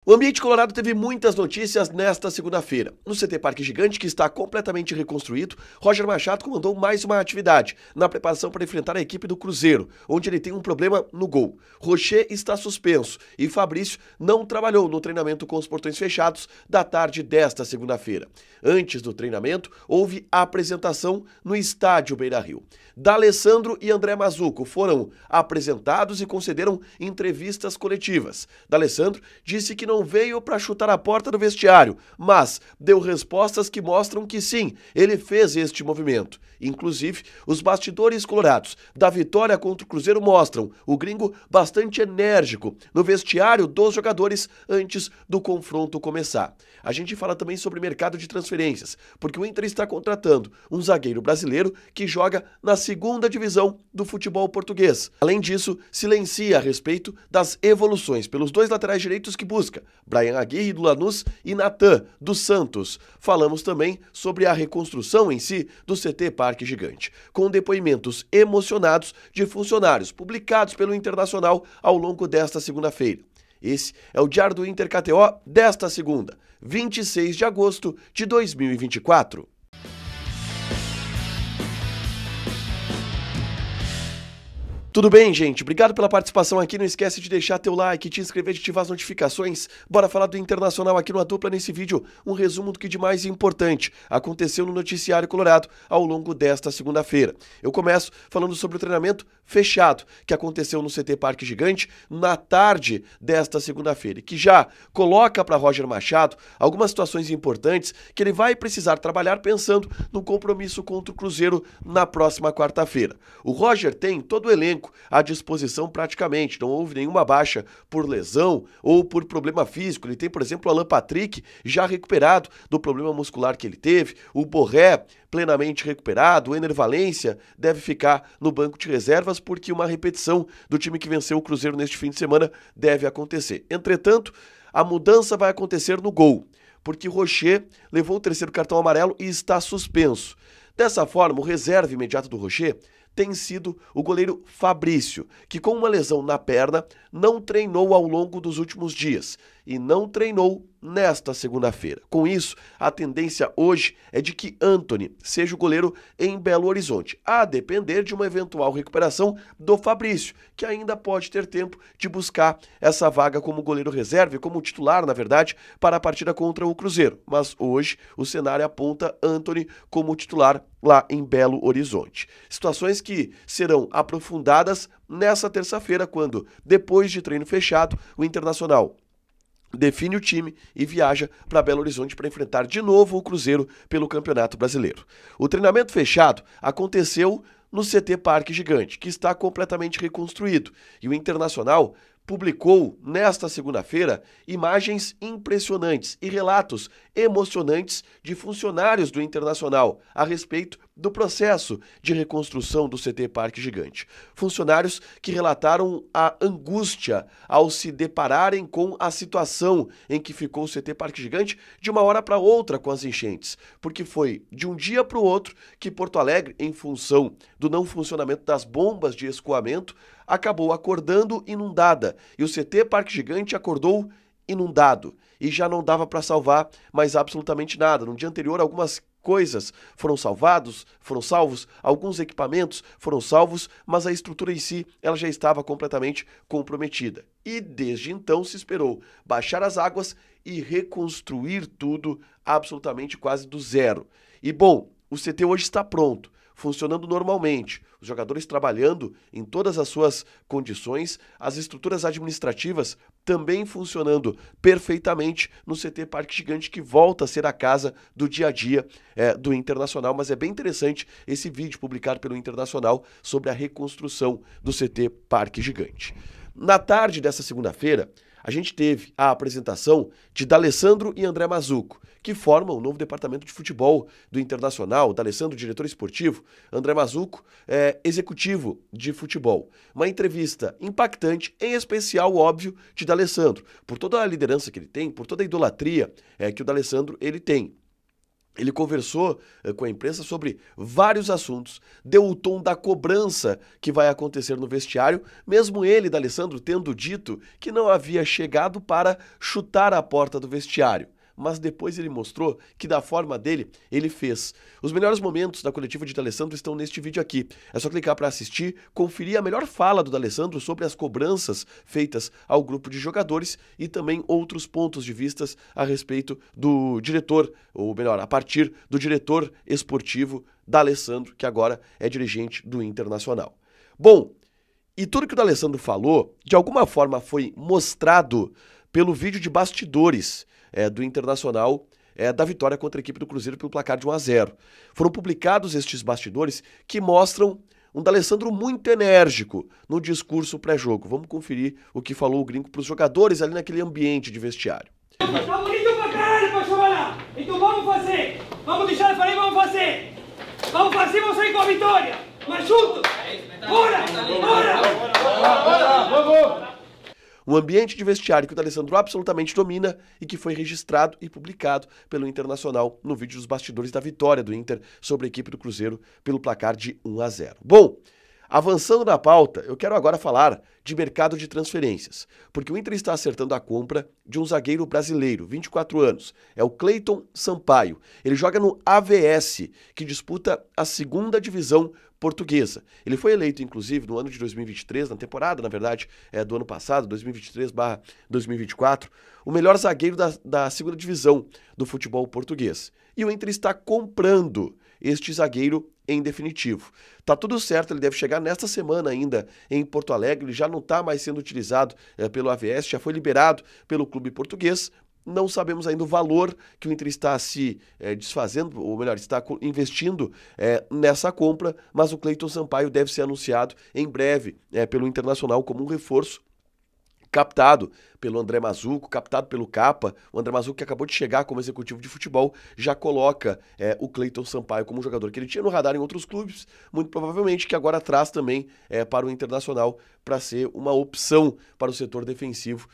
O ambiente colorado teve muitas notícias nesta segunda-feira. No CT Parque Gigante, que está completamente reconstruído, Roger Machado comandou mais uma atividade na preparação para enfrentar a equipe do Cruzeiro, onde ele tem um problema no gol. Rocher está suspenso e Fabrício não trabalhou no treinamento com os portões fechados da tarde desta segunda-feira. Antes do treinamento, houve a apresentação no estádio Beira-Rio. D'Alessandro e André Mazzuco foram apresentados e concederam entrevistas coletivas. D'Alessandro disse que não veio para chutar a porta do vestiário, mas deu respostas que mostram que sim, ele fez este movimento. Inclusive, os bastidores colorados da vitória contra o Cruzeiro mostram o gringo bastante enérgico no vestiário dos jogadores antes do confronto começar. A gente fala também sobre mercado de transferências, porque o Inter está contratando um zagueiro brasileiro que joga na segunda divisão do futebol português. Além disso, silencia a respeito das evoluções pelos dois laterais direitos que busca, Bryan Aguirre do Lanús e Natan do Santos. Falamos também sobre a reconstrução em si do CT Parque Gigante, com depoimentos emocionados de funcionários publicados pelo Internacional ao longo desta segunda-feira. Esse é o Diário do Inter KTO desta segunda, 26 de agosto de 2024. Tudo bem, gente? Obrigado pela participação aqui. Não esquece de deixar teu like, te inscrever, de ativar as notificações. Bora falar do Internacional aqui no A Dupla nesse vídeo. Um resumo do que de mais importante aconteceu no noticiário colorado ao longo desta segunda-feira. Eu começo falando sobre o treinamento fechado que aconteceu no CT Parque Gigante na tarde desta segunda-feira, que já coloca para Roger Machado algumas situações importantes que ele vai precisar trabalhar pensando no compromisso contra o Cruzeiro na próxima quarta-feira. O Roger tem todo o elenco à disposição praticamente, não houve nenhuma baixa por lesão ou por problema físico. Ele tem, por exemplo, o Alan Patrick já recuperado do problema muscular que ele teve, o Borré plenamente recuperado, o Ener Valencia deve ficar no banco de reservas porque uma repetição do time que venceu o Cruzeiro neste fim de semana deve acontecer. Entretanto, a mudança vai acontecer no gol, porque Rocher levou o terceiro cartão amarelo e está suspenso. Dessa forma, o reserva imediato do Rocher tem sido o goleiro Fabrício, que com uma lesão na perna não treinou ao longo dos últimos dias e não treinou nesta segunda-feira. Com isso, a tendência hoje é de que Antony seja o goleiro em Belo Horizonte, a depender de uma eventual recuperação do Fabrício, que ainda pode ter tempo de buscar essa vaga como goleiro reserva, como titular, na verdade, para a partida contra o Cruzeiro. Mas hoje o cenário aponta Antony como titular lá em Belo Horizonte. Situações que serão aprofundadas nessa terça-feira, quando, depois de treino fechado, o Internacional define o time e viaja para Belo Horizonte para enfrentar de novo o Cruzeiro pelo Campeonato Brasileiro. O treinamento fechado aconteceu no CT Parque Gigante, que está completamente reconstruído, e o Internacional publicou nesta segunda-feira imagens impressionantes e relatos emocionantes de funcionários do Internacional a respeito do processo de reconstrução do CT Parque Gigante. Funcionários que relataram a angústia ao se depararem com a situação em que ficou o CT Parque Gigante de uma hora para outra com as enchentes, porque foi de um dia para o outro que Porto Alegre, em função do não funcionamento das bombas de escoamento, acabou acordando inundada, e o CT Parque Gigante acordou inundado, e já não dava para salvar mais absolutamente nada. No dia anterior, algumas coisas foram salvos, alguns equipamentos foram salvos, mas a estrutura em si, ela já estava completamente comprometida. E desde então se esperou baixar as águas e reconstruir tudo absolutamente quase do zero. E bom, o CT hoje está pronto, funcionando normalmente, os jogadores trabalhando em todas as suas condições, as estruturas administrativas também funcionando perfeitamente no CT Parque Gigante, que volta a ser a casa do dia a dia do Internacional. Mas é bem interessante esse vídeo publicado pelo Internacional sobre a reconstrução do CT Parque Gigante. Na tarde dessa segunda-feira, a gente teve a apresentação de D'Alessandro e André Mazzuco, que formam o novo departamento de futebol do Internacional. D'Alessandro, diretor esportivo, André Mazzuco, executivo de futebol. Uma entrevista impactante, em especial, óbvio, de D'Alessandro, por toda a liderança que ele tem, por toda a idolatria que o D'Alessandro ele tem. Ele conversou com a imprensa sobre vários assuntos, deu o tom da cobrança que vai acontecer no vestiário, mesmo ele, D'Alessandro, tendo dito que não havia chegado para chutar a porta do vestiário. Mas depois ele mostrou que da forma dele, ele fez. Os melhores momentos da coletiva de D'Alessandro estão neste vídeo aqui. É só clicar para assistir, conferir a melhor fala do D'Alessandro sobre as cobranças feitas ao grupo de jogadores e também outros pontos de vistas a respeito do diretor, ou melhor, a partir do diretor esportivo D'Alessandro, que agora é dirigente do Internacional. Bom, e tudo que o D'Alessandro falou, de alguma forma foi mostrado pelo vídeo de bastidores do Internacional, da vitória contra a equipe do Cruzeiro pelo placar de 1-0. Foram publicados estes bastidores que mostram um D'Alessandro muito enérgico no discurso pré-jogo. Vamos conferir o que falou o gringo para os jogadores ali naquele ambiente de vestiário. Tá bonito pra caralho pra trabalhar, então vamos fazer, vamos deixar de fazer, vamos fazer, vamos sair com a vitória, mas juntos, bora, bora! Um ambiente de vestiário que o D'Alessandro absolutamente domina e que foi registrado e publicado pelo Internacional no vídeo dos bastidores da vitória do Inter sobre a equipe do Cruzeiro pelo placar de 1-0. Bom, avançando na pauta, eu quero agora falar de mercado de transferências, porque o Inter está acertando a compra de um zagueiro brasileiro, 24 anos, é o Cleiton Sampaio. Ele joga no AVS, que disputa a segunda divisão portuguesa. Ele foi eleito, inclusive, no ano de 2023, na temporada, na verdade, do ano passado, 2023/2024, o melhor zagueiro da segunda divisão do futebol português. E o Inter está comprando este zagueiro em definitivo. Tá tudo certo, ele deve chegar nesta semana ainda em Porto Alegre, ele já não está mais sendo utilizado pelo AVS, já foi liberado pelo clube português. Não sabemos ainda o valor que o Inter está se desfazendo, ou melhor, está investindo nessa compra, mas o Cleiton Sampaio deve ser anunciado em breve pelo Internacional como um reforço, captado pelo André Mazzucco, captado pelo Capa. O André Mazzucco, que acabou de chegar como executivo de futebol, já coloca o Cleiton Sampaio como um jogador que ele tinha no radar em outros clubes, muito provavelmente que agora traz também para o Internacional para ser uma opção para o setor defensivo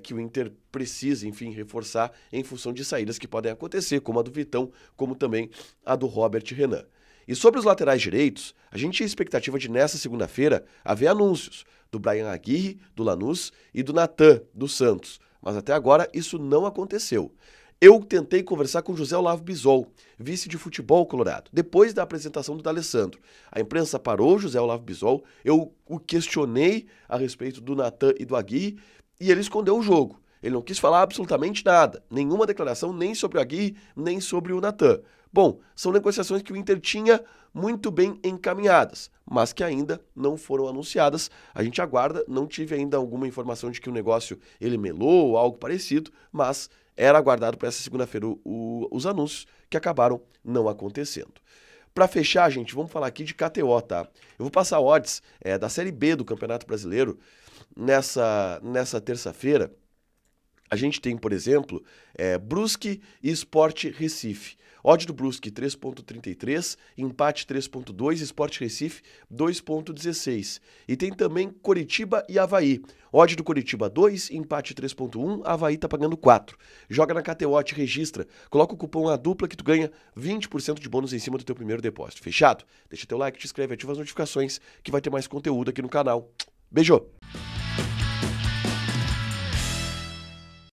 que o Inter precisa, enfim, reforçar em função de saídas que podem acontecer, como a do Vitão, como também a do Robert Renan. E sobre os laterais direitos, a gente tinha expectativa de nessa segunda-feira haver anúncios do Bryan Aguirre, do Lanús e do Natan, do Santos. Mas até agora isso não aconteceu. Eu tentei conversar com José Olavo Bisol, vice de futebol colorado, depois da apresentação do D'Alessandro. A imprensa parou José Olavo Bisol, eu o questionei a respeito do Natan e do Aguirre e ele escondeu o jogo. Ele não quis falar absolutamente nada, nenhuma declaração nem sobre o Aguirre, nem sobre o Natan. Bom, são negociações que o Inter tinha muito bem encaminhadas, mas que ainda não foram anunciadas. A gente aguarda, não tive ainda alguma informação de que o negócio ele melou ou algo parecido, mas era aguardado para essa segunda-feira os anúncios que acabaram não acontecendo. Para fechar, gente, vamos falar aqui de KTO, tá? Eu vou passar odds da Série B do Campeonato Brasileiro nessa terça-feira. A gente tem, por exemplo, Brusque e Sport Recife. Odd do Brusque 3.33, empate 3.2, Sport Recife 2.16. E tem também Coritiba e Avaí. Odd do Coritiba 2, empate 3.1, Avaí tá pagando 4. Joga na KTO, te registra, coloca o cupom A Dupla que tu ganha 20% de bônus em cima do teu primeiro depósito. Fechado? Deixa teu like, te inscreve, ativa as notificações que vai ter mais conteúdo aqui no canal. Beijo!